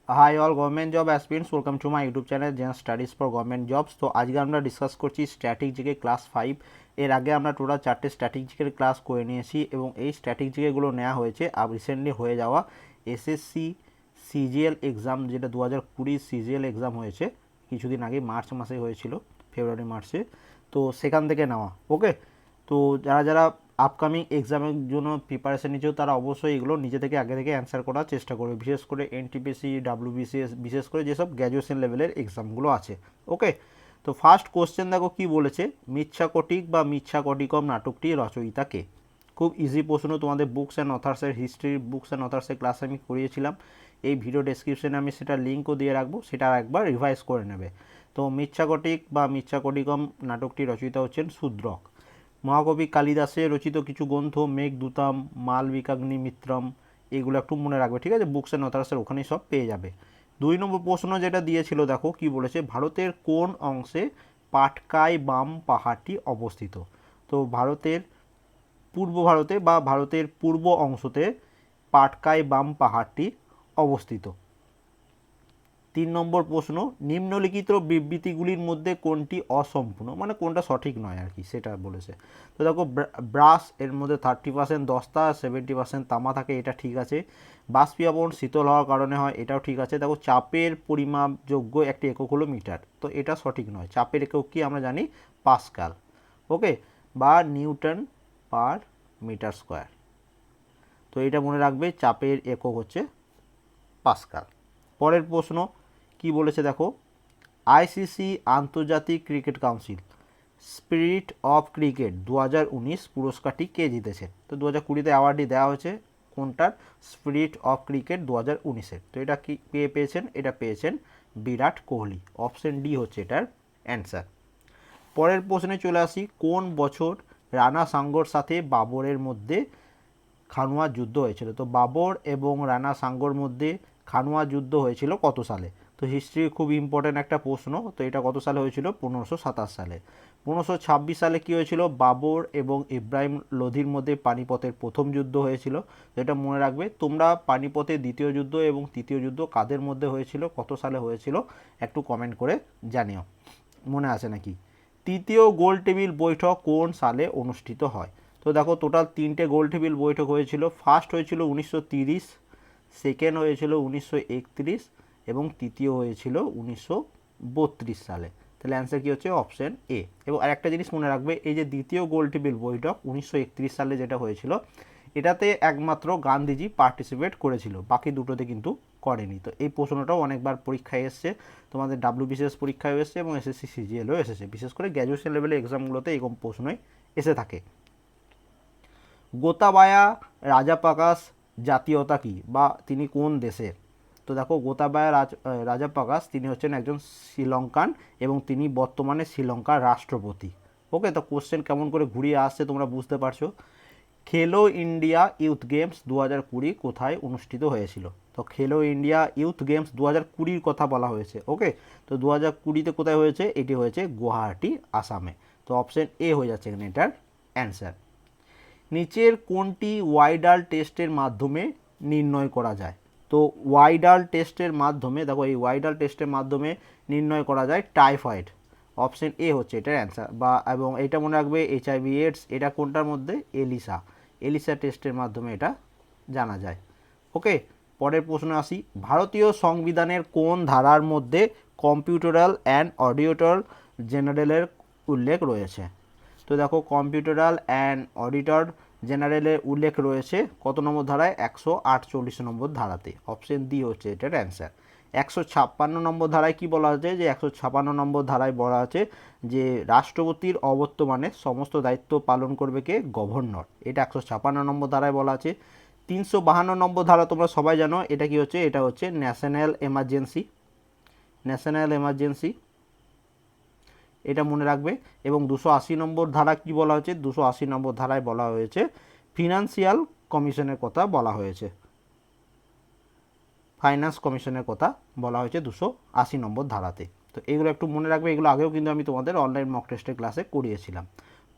High all government job aspirants welcome to my YouTube channel gen studies for government jobs. तो आज के আমরা discuss করছি static GK class 5। এর আগে আমরা টোটাল 4টে স্ট্যাটিক জিকের ক্লাস করে নিয়েছি এবং এই স্ট্যাটিক জিকেগুলো নেওয়া হয়েছে আর রিসেন্টলি হয়ে যাওয়া এসএসসি সিজিএল এক্সাম, যেটা 2020 সিজিএল এক্সাম হয়েছে কিছুদিন আগে, মার্চ মাসে হয়েছিল, ফেব্রুয়ারি মার্চে। তো সেখান থেকে নেওয়া। ওকে, তো যারা যারা আপকামিং এক্সামের জন্য প্রিপারেশন নিচ্ছেও তারা অবশ্যই এগুলো নিজে থেকে আগে থেকে অ্যান্সার করার চেষ্টা করবে, বিশেষ করে এনটিপিসি, ডাব্লিউবিসিএস, বিশেষ করে যেসব গ্র্যাজুয়েশন লেভেলের এক্সামগুলো আছে। ওকে, তো ফার্স্ট কোশ্চেন দেখো কি বলেছে, মিথ্যাকটিক বা মিথ্যাকটিকম নাটকটি রচয়িতা কে? খুব ইজি প্রশ্ন, তোমাদের বুকস অ্যান্ড অথার্সের হিস্ট্রি বুকস অ্যান্ড অথার্সের ক্লাস আমি করিয়েছিলাম, এই ভিডিও ডেসক্রিপশনে আমি সেটা লিঙ্কও দিয়ে রাখবো, সেটা একবার রিভাইজ করে নেবে। তো মিথ্যাকটিক বা মিথ্যাকটিকম নাটকটি রচয়িতা হচ্ছেন শূদ্রক। মহাকবি কালিদাসের রচিত কিছু গ্রন্থ, মেঘদূতম, মালবিকাগ্নি মিত্রম, এগুলো একটু মনে রাখবে, ঠিক আছে? বুকস অ্যান্ড অথার্সের ওখানেই সব পেয়ে যাবে। 2 নম্বর প্রশ্ন যেটা দিয়েছিল, দেখো কি বলেছে, ভারতের কোন অংশে পাটকাই বাম পাহাড়টি অবস্থিত? তো ভারতের পূর্ব ভারতে বা ভারতের পূর্ব অংশতে পাটকাই বাম পাহাড়টি অবস্থিত। 3 নম্বর প্রশ্ন, নিম্নলিখিত বিবৃতিগুলির মধ্যে কোনটি অসম্পূর্ণ, মানে কোনটা সঠিক নয় আর কি, সেটা বলেছে। তো দেখো, ব্রাশ এর মধ্যে 30% দস্তা, 70% তামা থাকে, এটা ঠিক আছে। বাষ্পীভবন শীতল হওয়ার কারণে হয়, এটাও ঠিক আছে। দেখো, চাপের পরিমাপযোগ্য একটি একক হলো মিটার, তো এটা সঠিক নয়। চাপের একক কি আমরা জানি, পাস্কাল। ওকে, বা নিউটন পার মিটার স্কোয়ার। তো এটা মনে রাখবে, চাপের একক হচ্ছে পাস্কাল। পরের প্রশ্ন কি বলেছে দেখো, আইসিসি আন্তর্জাতিক cricket council spirit of cricket 2019 পুরস্কারটি কে জিতেছেন? তো 2020-তে অ্যাওয়ার্ডটি দেওয়া হয়েছে কোনটার, স্পিরিট অফ ক্রিকেট 2019-এর। তো এটা কি পেয়েছেন? এটা পেয়েছেন বিরাট কোহলি। অপশন ডি হচ্ছে এটার অ্যান্সার। পরের প্রশ্নে চলে আসি, কোন বছর রানা সাঙ্গর সাথে বাবরের মধ্যে খানুয়া যুদ্ধ হয়েছিল? তো বাবর এবং রানা সাঙ্গর মধ্যে খানুয়া যুদ্ধ হয়েছিল কত সালে? তো হিস্ট্রি খুব ইম্পর্ট্যান্ট একটা প্রশ্ন। তো এটা কত সালে হয়েছিল? 1527 সালে। 1526 সালে কী হয়েছিল? বাবর এবং ইব্রাহিম লোধির মধ্যে পানিপথের প্রথম যুদ্ধ হয়েছিল। তো এটা মনে রাখবে তোমরা, পানিপথের দ্বিতীয় যুদ্ধ এবং তৃতীয় যুদ্ধ কাদের মধ্যে হয়েছিল, কত সালে হয়েছিল, একটু কমেন্ট করে জানিও, মনে আছে নাকি? তৃতীয় গোল টেবিল বৈঠক কোন সালে অনুষ্ঠিত হয়? তো দেখো, টোটাল 3টে গোল টেবিল বৈঠক হয়েছিল। ফার্স্ট হয়েছিল 1930, সেকেন্ড হয়েছিল 1931 এবং তৃতীয় হয়েছিল 1932 সালে। তাহলে অ্যান্সার কী হচ্ছে? Option A. এবং আরেকটা জিনিস মনে রাখবে, এই যে দ্বিতীয় গোল টেবিল বৈঠক 1931 সালে যেটা হয়েছিল, এটাতে একমাত্র গান্ধীজি পার্টিসিপেট করেছিল, বাকি দুটোতে কিন্তু করেনি। তো এই প্রশ্নটাও অনেকবার পরীক্ষায় এসছে, তোমাদের ডাব্লিউবিসিএস পরীক্ষায় এসছে এবং এসএসসি সিজিএলও এসেছে, বিশেষ করে গ্র্যাজুয়েশন লেভেলের এক্সামগুলোতে এরকম প্রশ্নই এসে থাকে। গোতাবায়া রাজাপাকাস জাতীয়তা কী, বা তিনি কোন দেশের? তো দেখো, গোতাবায়া রাজাপাকাস তিনি হচ্ছেন একজন শ্রীলঙ্কান এবং তিনি বর্তমানে শ্রীলঙ্কার রাষ্ট্রপতি। ওকে, তো কোশ্চেন কেমন করে ঘুরিয়ে আসছে তোমরা বুঝতে পারছো। খেলো ইন্ডিয়া ইউথ গেমস 2020 কোথায় অনুষ্ঠিত হয়েছিল? তো খেলো ইন্ডিয়া ইউথ গেমস 2020-র কথা বলা হয়েছে। ওকে, তো 2020-তে কোথায় হয়েছে? এটি হয়েছে গুয়াহাটি, আসামে। তো অপশন এ হয়ে যাচ্ছে এখানে এটার অ্যান্সার। নিচের কোনটি ওয়াইডাল টেস্টের মাধ্যমে নির্ণয় করা যায়? তো ওয়াইডাল টেস্টের মাধ্যমে, দেখো এই ওয়াইডাল টেস্টের মাধ্যমে নির্ণয় করা যায় টাইফয়েড। অপশন এ হচ্ছে এটার অ্যান্সার। বা এবং এটা মনে রাখবে, এইচআইভি এডস এটা কোনটার মধ্যে? এলিসা। এলিসা টেস্টের মাধ্যমে এটা জানা যায়। ওকে, পরের প্রশ্ন আসি, ভারতীয় সংবিধানের কোন ধারার মধ্যে কম্পিউটারাল অ্যান্ড অডিটর জেনারেলের উল্লেখ রয়েছে? তো দেখো, কম্পিউটারাল অ্যান্ড অডিটর জেনারেলের উল্লেখ রয়েছে কত নম্বর ধারায়? 148 নম্বর ধারাতে। অপশন ডি হচ্ছে এটার অ্যান্সার। 156 নম্বর ধারায় কি বলা হচ্ছে? যে 156 নম্বর ধারায় বলা আছে যে রাষ্ট্রপতির অবর্তমানে সমস্ত দায়িত্ব পালন করবে কে? গভর্নর। এটা 156 নম্বর ধারায় বলা আছে। 352 নম্বর ধারা তোমরা সবাই জানো, এটা কি হচ্ছে? এটা হচ্ছে ন্যাশনাল এমার্জেন্সি। ন্যাশনাল এমার্জেন্সি, এটা মনে রাখবে। এবং 280 নম্বর ধারা কি বলা হয়েছে? 280 নম্বর ধারায় বলা হয়েছে ফিনান্সিয়াল কমিশনের কথা বলা হয়েছে, ফাইন্যান্স কমিশনের কথা বলা হয়েছে 280 নম্বর ধারাতে। তো এগুলো একটু মনে রাখবে, এগুলো আগেও কিন্তু আমি তোমাদের অনলাইন মক টেস্টের ক্লাসে করিয়েছিলাম।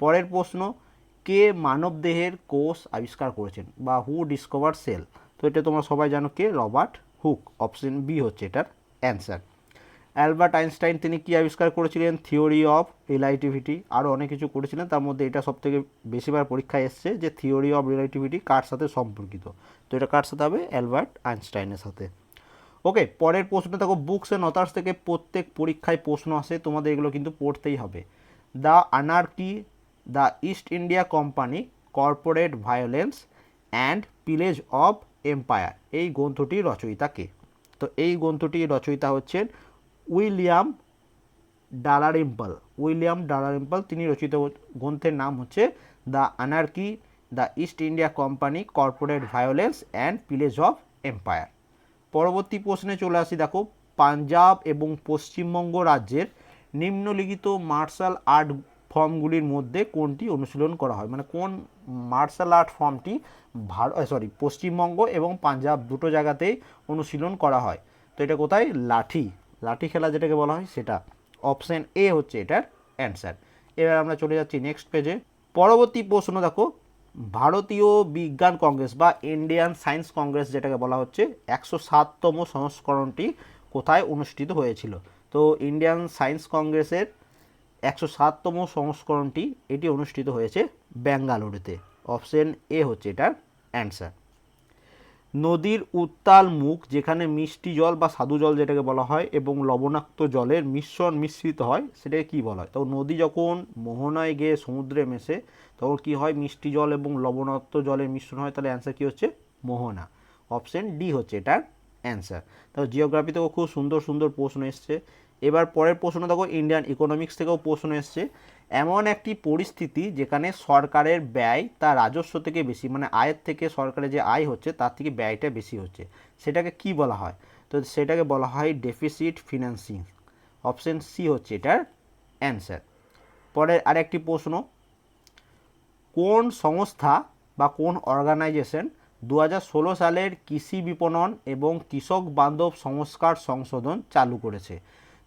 পরের প্রশ্ন, কে মানবদেহের কোষ আবিষ্কার করেছেন, বা হু ডিসকভার সেল? তো এটা তোমরা সবাই জানো, কে? রবার্ট হুক, অপশন বি হচ্ছে এটার অ্যান্সার। অ্যালবার্ট আইনস্টাইন তিনি কি আবিষ্কার করেছিলেন? Theory of relativity. আরও অনেক কিছু করেছিলেন, তার মধ্যে এটা সবথেকে বেশিবার পরীক্ষায় এসছে যে থিওরি অফ রিলেটিভিটি কার সাথে সম্পর্কিত। তো এটা কার সাথে হবে? অ্যালবার্ট আইনস্টাইনের সাথে। ওকে, পরের প্রশ্ন দেখো, বুকস অ্যান্ড অথার্স থেকে প্রত্যেক পরীক্ষায় প্রশ্ন আসে, তোমাদের এগুলো কিন্তু পড়তেই হবে। The anarchy, the East India Company, corporate violence and pillage of empire, এই গ্রন্থটির রচয়িতা কে? তো এই গ্রন্থটির রচয়িতা হচ্ছেন উইলিয়াম ডালারিম্পল। উইলিয়াম ডালারিম্পল তিনি রচিত গ্রন্থের নাম হচ্ছে the anarchy, the East India Company, corporate violence and pillage of empire. পরবর্তী প্রশ্নে চলে আসি, দেখো, পাঞ্জাব এবং পশ্চিমবঙ্গ রাজ্যের নিম্নলিখিত মার্শাল আর্ট ফর্মগুলির মধ্যে কোনটি অনুশীলন করা হয়? মানে কোন মার্শাল আর্ট ফর্মটি পশ্চিমবঙ্গ এবং পাঞ্জাব দুটো জায়গাতেই অনুশীলন করা হয়? তো এটা কোথায়? লাঠি, লাঠি খেলা যেটাকে বলা হয় সেটা। অপশন এ হচ্ছে এটার অ্যান্সার। এবার আমরা চলে যাচ্ছি নেক্সট পেজে। পরবর্তী প্রশ্ন দেখো, ভারতীয় বিজ্ঞান কংগ্রেস বা ইন্ডিয়ান সায়েন্স কংগ্রেস যেটাকে বলা হচ্ছে 107তম সংস্করণটি কোথায় অনুষ্ঠিত হয়েছিল? তো ইন্ডিয়ান সায়েন্স কংগ্রেসের 107তম সংস্করণটি এটি অনুষ্ঠিত হয়েছে বেঙ্গালুরুতে। অপশন এ হচ্ছে এটার অ্যান্সার। নদীর উত্তাল মুখ যেখানে মিষ্টি জল বা স্বাদু জল যেটাকে বলা হয় এবং লবণাক্ত জলের মিশ্রিত হয় সেটাকে কী বলা হয়? তো নদী যখন মোহনায় গিয়ে সমুদ্রে মেশে তখন কী হয়? মিষ্টি জল এবং লবণাক্ত জলের মিশ্রণ হয়, তাহলে অ্যান্সার কী হচ্ছে? মোহনা। অপশন ডি হচ্ছে এটার অ্যান্সার। তো জিওগ্রাফি থেকেও খুব সুন্দর সুন্দর প্রশ্ন এসছে। এবার পরের প্রশ্ন দেখো, ইন্ডিয়ান ইকোনমিক্স থেকেও প্রশ্ন এসছে। এমন একটি পরিস্থিতি যেখানে সরকারের ব্যয় তার রাজস্ব থেকে বেশি, মানে আয়ের থেকে সরকারের যে আয় হচ্ছে তার থেকে ব্যয়টা বেশি হচ্ছে, সেটাকে কি বলা হয়? তো সেটাকে বলা হয় ডেফিসিট ফিন্যান্সিং। অপশন সি হচ্ছে এটার অ্যান্সার। পরের আরেকটি প্রশ্ন, কোন সংস্থা বা কোন অর্গানাইজেশন 2016 সালের কৃষি বিপণন এবং কৃষক বান্ধব সংস্কার সংশোধন চালু করেছে?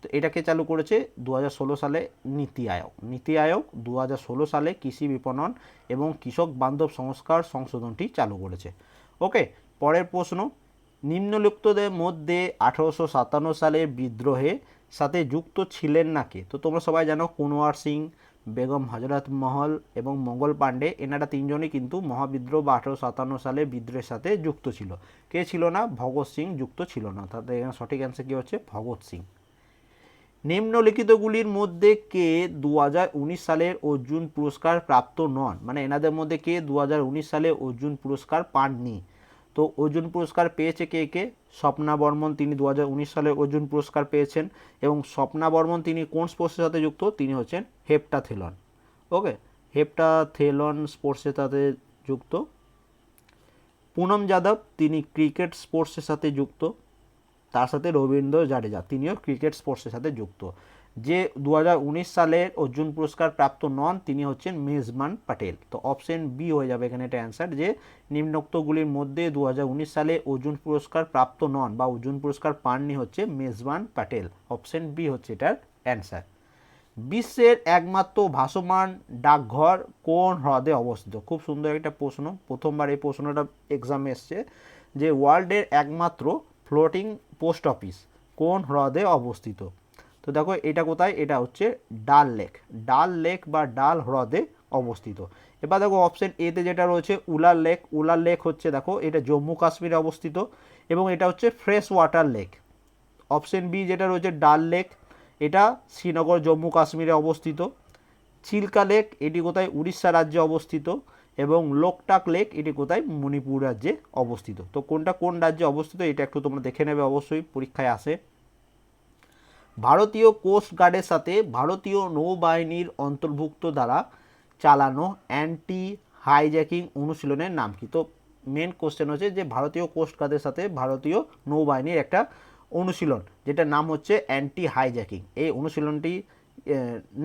তো এটাকে চালু করেছে 2016 সালে নীতি আয়োগ। নীতি আয়োগ 2016 সালে কৃষি বিপণন এবং কৃষক বান্ধব সংস্কার সংশোধনটি চালু করেছে। ওকে, পরের প্রশ্ন, নিম্নলিখিতদের মধ্যে 1857 সালের বিদ্রোহে সাথে যুক্ত ছিলেন না কে? তো তোমরা সবাই জানো কুনওয়ার সিং, বেগম হজরত মহল এবং মঙ্গল পাণ্ডে, এনারা তিনজনই কিন্তু মহাবিদ্রোহ বা 1857 সালে বিদ্রোহের সাথে যুক্ত ছিল। কে ছিল না? ভগৎ সিং যুক্ত ছিল না। তাতে এখানে সঠিক অ্যান্সার কী হচ্ছে? ভগৎ সিং। নিম্নলিখিতগুলির মধ্যে কে 2019 সালের অর্জুন পুরস্কার প্রাপ্ত নন? মানে এনাদের মধ্যে কে 2019 সালে অর্জুন পুরস্কার পাননি? তো অর্জুন পুরস্কার পেয়েছে কে কে? স্বপ্না বর্মন, তিনি 2019 সালে অর্জুন পুরস্কার পেয়েছেন। এবং স্বপ্না বর্মন তিনি কোন স্পোর্টসের সাথে যুক্ত? তিনি হচ্ছেন হেপ্টাথেলন। ওকে, হেপ্টাথেলন স্পোর্টসের সাথে যুক্ত। পুনম যাদব তিনি ক্রিকেট স্পোর্টসের সাথে যুক্ত। তার সাথে রবীন্দ্র জাডেজা তিনিও ক্রিকেট স্পোর্টসের সাথে যুক্ত। যে 2019 সালের অর্জুন পুরস্কার প্রাপ্ত নন তিনি হচ্ছেন মেজবান পাটেল। তো অপশন বি হয়ে যাবে এখানে এটা অ্যান্সার, যে নিম্নোক্তগুলির মধ্যে 2019 সালে অর্জুন পুরস্কার প্রাপ্ত নন বা অর্জুন পুরস্কার পাননি হচ্ছে মেজবান পাটেল। অপশন বি হচ্ছে এটার অ্যান্সার। বিশ্বের একমাত্র ভাসমান ডাকঘর কোন হ্রদে অবস্থিত? খুব সুন্দর একটা প্রশ্ন, প্রথমবার এই প্রশ্নটা এক্সামে এসছে, যে ওয়ার্ল্ডের একমাত্র ফ্লোটিং পোস্ট অফিস কোন হ্রদে অবস্থিত? তো দেখো এটা কোথায়? এটা হচ্ছে ডাল লেক। ডাল লেক বা ডাল হ্রদে অবস্থিত। এবার দেখো অপশন এতে যেটা রয়েছে উলার লেক। উলার লেক হচ্ছে দেখো এটা জম্মু কাশ্মীরে অবস্থিত এবং এটা হচ্ছে fresh water lake. Option B যেটা রয়েছে ডাল লেক, এটা শ্রীনগর জম্মু কাশ্মীরে অবস্থিত। চিল্কা লেক এটি কোথায়? উড়িষ্যা রাজ্যে অবস্থিত। এবং লোকটাক লেক এটি কোথায়? মণিপুর রাজ্যে অবস্থিত। তো কোনটা কোন রাজ্যে অবস্থিত এটা একটু তোমরা দেখে নেবে, অবশ্যই পরীক্ষায় আসে। ভারতীয় কোস্ট গার্ডের সাথে ভারতীয় নৌবাহিনীর অন্তর্ভুক্ত দ্বারা চালানো অ্যান্টি হাইজ্যাকিং অনুশীলনের নাম কি? তো মেন কোশ্চেন হচ্ছে যে ভারতীয় কোস্ট গার্ডের সাথে ভারতীয় নৌবাহিনীর একটা অনুশীলন যেটার নাম হচ্ছে অ্যান্টি হাইজ্যাকিং, এই অনুশীলনটি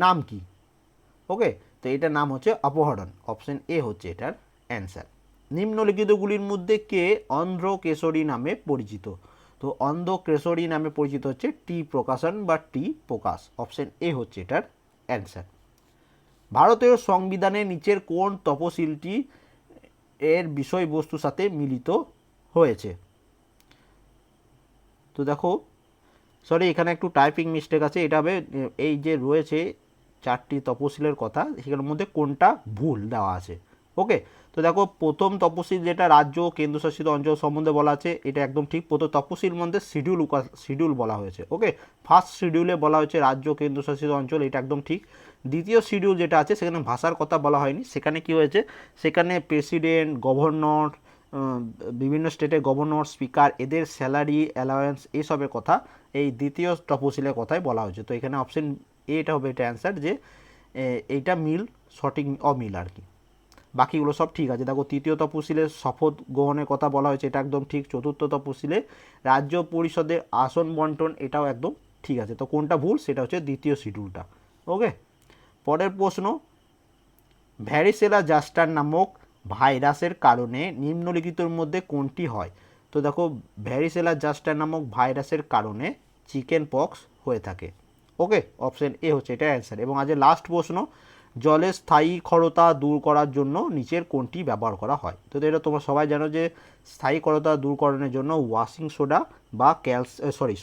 নাম কি? ওকে, তো এটার নাম হচ্ছে অপহরণ। অপশন এ হচ্ছে এটার অ্যান্সার। নিম্নলিখিতগুলির মধ্যে কে অন্ধ্র কেশরী নামে পরিচিত? তো অন্ধ্র কেশরী নামে পরিচিত হচ্ছে টি প্রকাশন বা টি প্রকাশ। অপশন এ হচ্ছে এটার অ্যান্সার। ভারতীয় সংবিধানের নিচের কোন তফসিলটি এর বিষয়বস্তুর সাথে মিলিত হয়েছে? তো দেখো সরি এখানে একটু টাইপিং মিস্টেক আছে, এটা হবে এই যে রয়েছে 4টি তপশিলের কথা সেগুলোর মধ্যে কোনটা ভুল দেওয়া আছে। ওকে, তো দেখো প্রথম তপশিল যেটা রাজ্য কেন্দ্রশাসিত অঞ্চল সম্বন্ধে বলা আছে এটা একদম ঠিক। প্রথম তপশিল মধ্যে শিডিউল বলা হয়েছে। ওকে, ফার্স্ট শিডিউলে বলা হয়েছে রাজ্য কেন্দ্রশাসিত অঞ্চল, এটা একদম ঠিক। দ্বিতীয় শিডিউল যেটা আছে সেখানে ভাষার কথা বলা হয়নি, সেখানে কি হয়েছে, সেখানে প্রেসিডেন্ট, গভর্নর, বিভিন্ন স্টেটের গভর্নর, স্পিকার, এদের স্যালারি অ্যালাওয়েন্স এইসবের কথা এই দ্বিতীয় তপশিলের কথাই বলা হয়েছে। তো এখানে অপশন এটা হবে এটা অ্যান্সার, যে এইটা মিল সঠিক অমিল আর কি, বাকিগুলো সব ঠিক আছে। দেখো তৃতীয় তপশিলে শপথ গ্রহণের কথা বলা হয়েছে, এটা একদম ঠিক। চতুর্থ তপশিলে রাজ্য পরিষদের আসন বন্টন, এটাও একদম ঠিক আছে। তো কোনটা ভুল, সেটা হচ্ছে দ্বিতীয় শিডিউলটা। ওকে, পরের প্রশ্ন, ভ্যারিসেলা জাস্টার নামক ভাইরাসের কারণে নিম্নলিখিতর মধ্যে কোনটি হয়? তো দেখো ভ্যারিসেলা জাস্টার নামক ভাইরাসের কারণে চিকেন পক্স হয়ে থাকে। ওকে, অপশন এ হচ্ছে এটা অ্যান্সার। এবং আজ লাস্ট প্রশ্ন, জলের স্থায়ী ক্ষরতা দূর করার জন্য নিচের কোনটি ব্যবহার করা হয়? তো এটা তোমরা সবাই জানো যে স্থায়ী ক্ষরতা দূরকরণের জন্য ওয়াশিং সোডা বা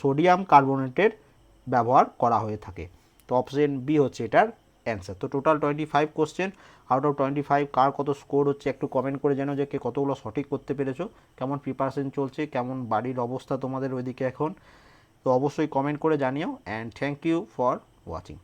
সোডিয়াম কার্বনেটের ব্যবহার করা হয়ে থাকে। তো অপশন বি হচ্ছে এটার অ্যান্সার। তো টোটাল 25 কোশ্চেন, আউট অফ 25 কার কত স্কোর হচ্ছে একটু কমেন্ট করে জানো যে কে কতগুলো সঠিক করতে পেরেছো, কেমন প্রিপারেশন চলছে, কেমন বাড়ির অবস্থা তোমাদের ওইদিকে এখন। তো অবশ্যই কমেন্ট করে জানিও, and thank you for watching.